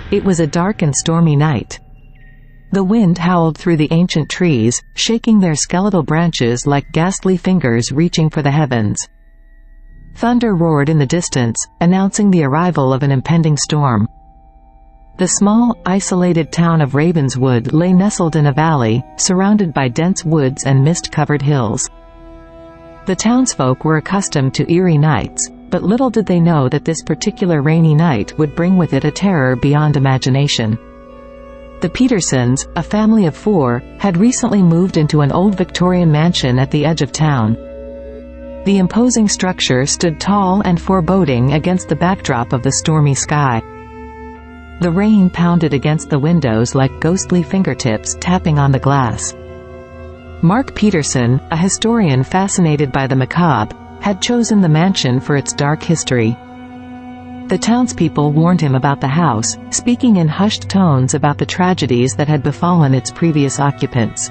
It was a dark and stormy night. The wind howled through the ancient trees, shaking their skeletal branches like ghastly fingers reaching for the heavens. Thunder roared in the distance, announcing the arrival of an impending storm. The small, isolated town of Ravenswood lay nestled in a valley, surrounded by dense woods and mist-covered hills. The townsfolk were accustomed to eerie nights, but little did they know that this particular rainy night would bring with it a terror beyond imagination. The Petersons, a family of 4, had recently moved into an old Victorian mansion at the edge of town. The imposing structure stood tall and foreboding against the backdrop of the stormy sky. The rain pounded against the windows like ghostly fingertips tapping on the glass. Mark Peterson, a historian fascinated by the macabre, had chosen the mansion for its dark history. The townspeople warned him about the house, speaking in hushed tones about the tragedies that had befallen its previous occupants.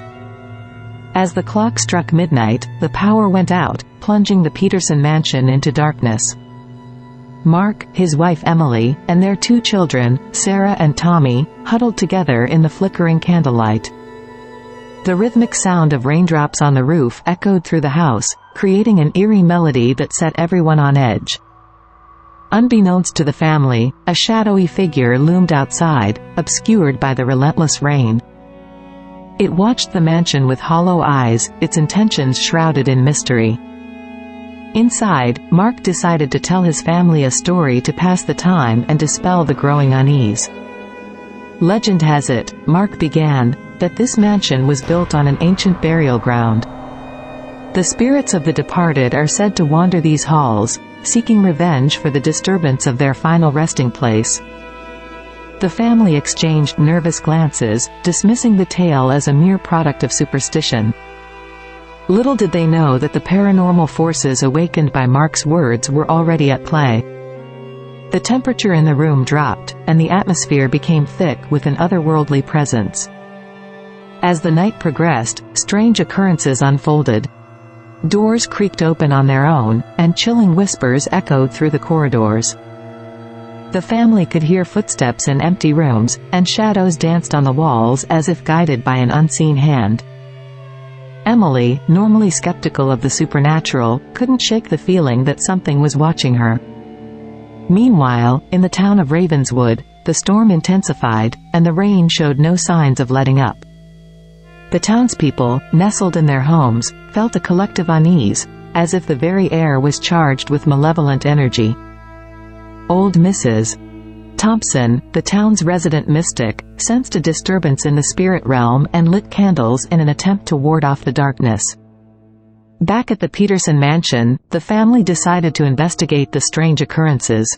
As the clock struck midnight, the power went out, plunging the Peterson mansion into darkness. Mark, his wife Emily, and their 2 children, Sarah and Tommy, huddled together in the flickering candlelight. The rhythmic sound of raindrops on the roof echoed through the house, creating an eerie melody that set everyone on edge. Unbeknownst to the family, a shadowy figure loomed outside, obscured by the relentless rain. It watched the mansion with hollow eyes, its intentions shrouded in mystery. Inside, Mark decided to tell his family a story to pass the time and dispel the growing unease. Legend has it, Mark began, that this mansion was built on an ancient burial ground. The spirits of the departed are said to wander these halls, seeking revenge for the disturbance of their final resting place. The family exchanged nervous glances, dismissing the tale as a mere product of superstition. Little did they know that the paranormal forces awakened by Mark's words were already at play. The temperature in the room dropped, and the atmosphere became thick with an otherworldly presence. As the night progressed, strange occurrences unfolded. Doors creaked open on their own, and chilling whispers echoed through the corridors. The family could hear footsteps in empty rooms, and shadows danced on the walls as if guided by an unseen hand. Emily, normally skeptical of the supernatural, couldn't shake the feeling that something was watching her. Meanwhile, in the town of Ravenswood, the storm intensified, and the rain showed no signs of letting up. The townspeople, nestled in their homes, felt a collective unease, as if the very air was charged with malevolent energy. Old Mrs. Thompson, the town's resident mystic, sensed a disturbance in the spirit realm and lit candles in an attempt to ward off the darkness. Back at the Peterson mansion, the family decided to investigate the strange occurrences.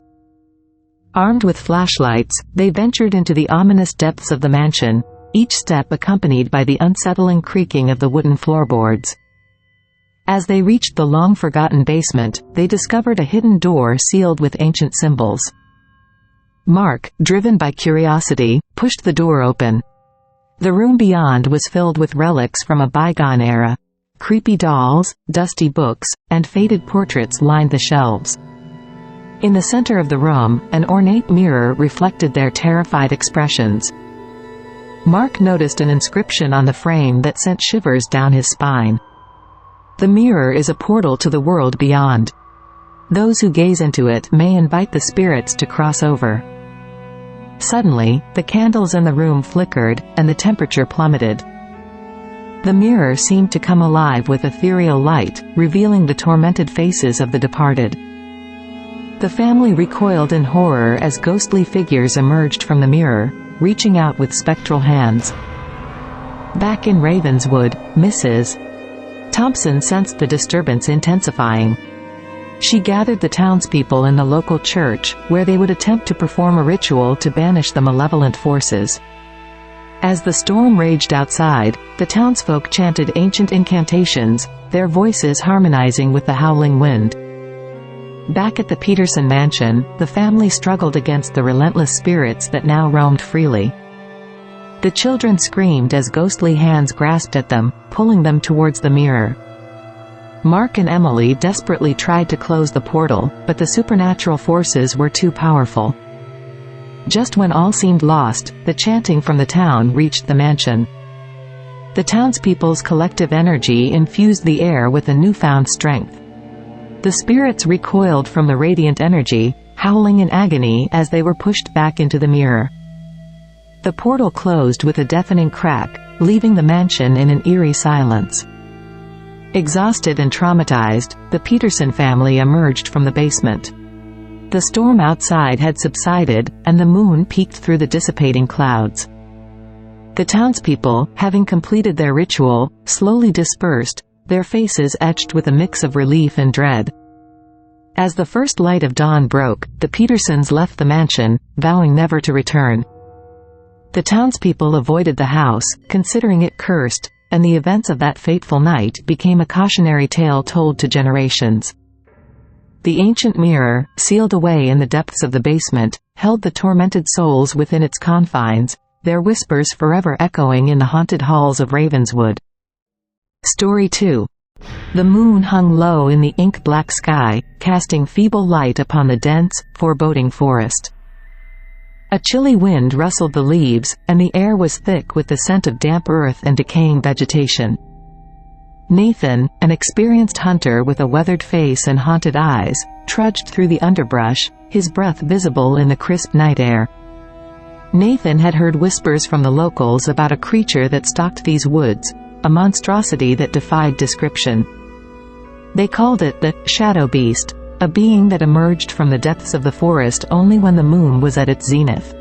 Armed with flashlights, they ventured into the ominous depths of the mansion, each step accompanied by the unsettling creaking of the wooden floorboards. As they reached the long-forgotten basement, they discovered a hidden door sealed with ancient symbols. Mark, driven by curiosity, pushed the door open. The room beyond was filled with relics from a bygone era. Creepy dolls, dusty books, and faded portraits lined the shelves. In the center of the room, an ornate mirror reflected their terrified expressions. Mark noticed an inscription on the frame that sent shivers down his spine. The mirror is a portal to the world beyond. Those who gaze into it may invite the spirits to cross over. Suddenly, the candles in the room flickered, and the temperature plummeted. The mirror seemed to come alive with ethereal light, revealing the tormented faces of the departed. The family recoiled in horror as ghostly figures emerged from the mirror, reaching out with spectral hands. Back in Ravenswood, Mrs. Thompson sensed the disturbance intensifying. She gathered the townspeople in the local church, where they would attempt to perform a ritual to banish the malevolent forces. As the storm raged outside, the townsfolk chanted ancient incantations, their voices harmonizing with the howling wind. Back at the Peterson mansion, the family struggled against the relentless spirits that now roamed freely. The children screamed as ghostly hands grasped at them, pulling them towards the mirror. Mark and Emily desperately tried to close the portal, but the supernatural forces were too powerful. Just when all seemed lost, the chanting from the town reached the mansion. The townspeople's collective energy infused the air with a newfound strength. The spirits recoiled from the radiant energy, howling in agony as they were pushed back into the mirror. The portal closed with a deafening crack, leaving the mansion in an eerie silence. Exhausted and traumatized, the Peterson family emerged from the basement. The storm outside had subsided, and the moon peeked through the dissipating clouds. The townspeople, having completed their ritual, slowly dispersed, their faces etched with a mix of relief and dread. As the first light of dawn broke, the Petersons left the mansion, vowing never to return. The townspeople avoided the house, considering it cursed, and the events of that fateful night became a cautionary tale told to generations. The ancient mirror, sealed away in the depths of the basement, held the tormented souls within its confines, their whispers forever echoing in the haunted halls of Ravenswood. Story 2. The moon hung low in the ink-black sky, casting feeble light upon the dense, foreboding forest. A chilly wind rustled the leaves, and the air was thick with the scent of damp earth and decaying vegetation. Nathan, an experienced hunter with a weathered face and haunted eyes, trudged through the underbrush, his breath visible in the crisp night air. Nathan had heard whispers from the locals about a creature that stalked these woods, a monstrosity that defied description. They called it the Shadow Beast, a being that emerged from the depths of the forest only when the moon was at its zenith.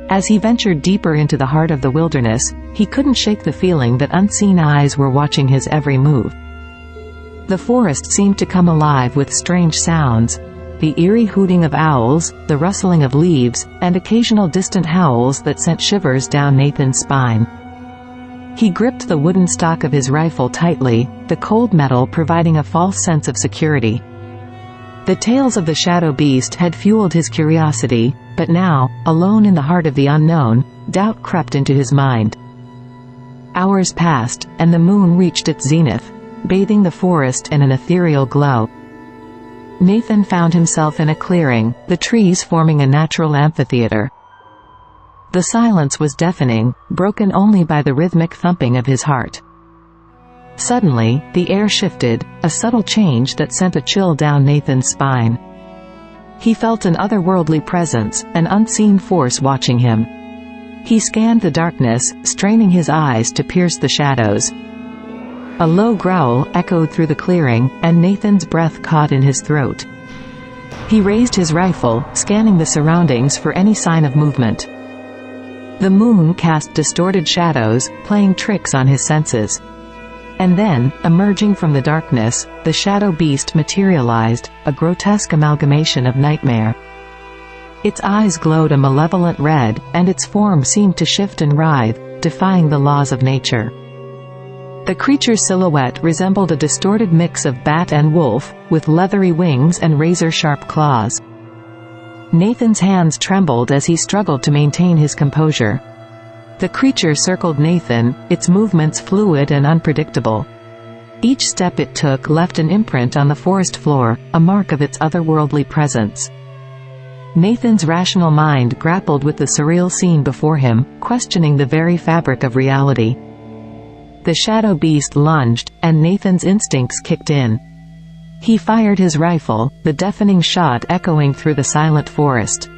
As he ventured deeper into the heart of the wilderness, he couldn't shake the feeling that unseen eyes were watching his every move. The forest seemed to come alive with strange sounds, the eerie hooting of owls, the rustling of leaves, and occasional distant howls that sent shivers down Nathan's spine. He gripped the wooden stock of his rifle tightly, the cold metal providing a false sense of security. The tales of the Shadow Beast had fueled his curiosity, but now, alone in the heart of the unknown, doubt crept into his mind. Hours passed, and the moon reached its zenith, bathing the forest in an ethereal glow. Nathan found himself in a clearing, the trees forming a natural amphitheater. The silence was deafening, broken only by the rhythmic thumping of his heart. Suddenly, the air shifted, a subtle change that sent a chill down Nathan's spine. He felt an otherworldly presence, an unseen force watching him. He scanned the darkness, straining his eyes to pierce the shadows. A low growl echoed through the clearing, and Nathan's breath caught in his throat. He raised his rifle, scanning the surroundings for any sign of movement. The moon cast distorted shadows, playing tricks on his senses. And then, emerging from the darkness, the Shadow Beast materialized, a grotesque amalgamation of nightmare. Its eyes glowed a malevolent red, and its form seemed to shift and writhe, defying the laws of nature. The creature's silhouette resembled a distorted mix of bat and wolf, with leathery wings and razor-sharp claws. Nathan's hands trembled as he struggled to maintain his composure. The creature circled Nathan, its movements fluid and unpredictable. Each step it took left an imprint on the forest floor, a mark of its otherworldly presence. Nathan's rational mind grappled with the surreal scene before him, questioning the very fabric of reality. The Shadow Beast lunged, and Nathan's instincts kicked in. He fired his rifle, the deafening shot echoing through the silent forest.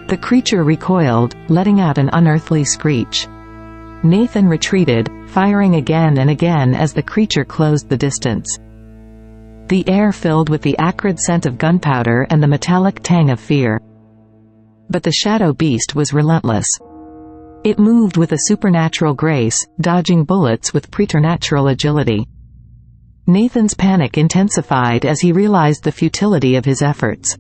The creature recoiled, letting out an unearthly screech. Nathan retreated, firing again and again as the creature closed the distance. The air filled with the acrid scent of gunpowder and the metallic tang of fear. But the Shadow Beast was relentless. It moved with a supernatural grace, dodging bullets with preternatural agility. Nathan's panic intensified as he realized the futility of his efforts.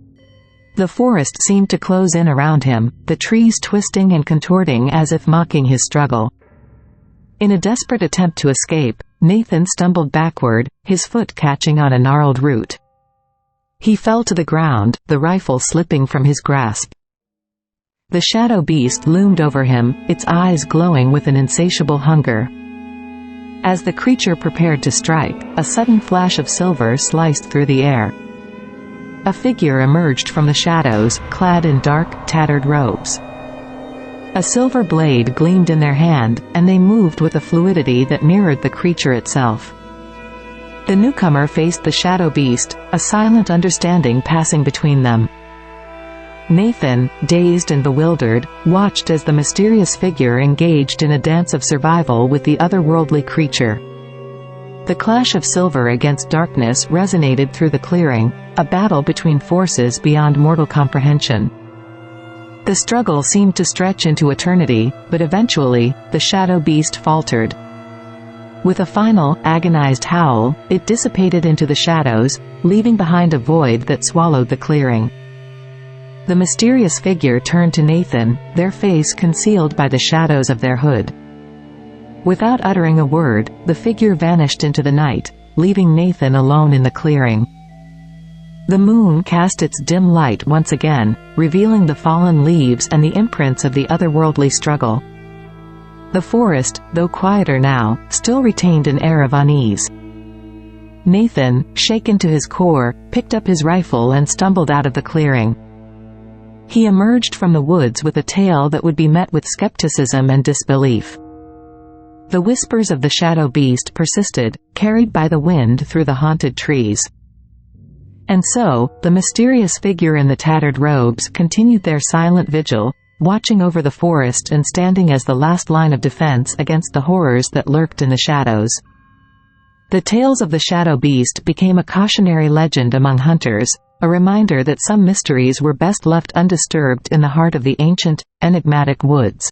The forest seemed to close in around him, the trees twisting and contorting as if mocking his struggle. In a desperate attempt to escape, Nathan stumbled backward, his foot catching on a gnarled root. He fell to the ground, the rifle slipping from his grasp. The Shadow Beast loomed over him, its eyes glowing with an insatiable hunger. As the creature prepared to strike, a sudden flash of silver sliced through the air. a figure emerged from the shadows, clad in dark, tattered robes. A silver blade gleamed in their hand, and they moved with a fluidity that mirrored the creature itself. The newcomer faced the shadow beast, a silent understanding passing between them. Nathan, dazed and bewildered, watched as the mysterious figure engaged in a dance of survival with the otherworldly creature. The clash of silver against darkness resonated through the clearing, a battle between forces beyond mortal comprehension. The struggle seemed to stretch into eternity, but eventually, the shadow beast faltered. With a final, agonized howl, it dissipated into the shadows, leaving behind a void that swallowed the clearing. The mysterious figure turned to Nathan, their face concealed by the shadows of their hood. Without uttering a word, the figure vanished into the night, leaving Nathan alone in the clearing. The moon cast its dim light once again, revealing the fallen leaves and the imprints of the otherworldly struggle. The forest, though quieter now, still retained an air of unease. Nathan, shaken to his core, picked up his rifle and stumbled out of the clearing. He emerged from the woods with a tale that would be met with skepticism and disbelief. The whispers of the shadow beast persisted, carried by the wind through the haunted trees. And so, the mysterious figure in the tattered robes continued their silent vigil, watching over the forest and standing as the last line of defense against the horrors that lurked in the shadows. The tales of the shadow beast became a cautionary legend among hunters, a reminder that some mysteries were best left undisturbed in the heart of the ancient, enigmatic woods.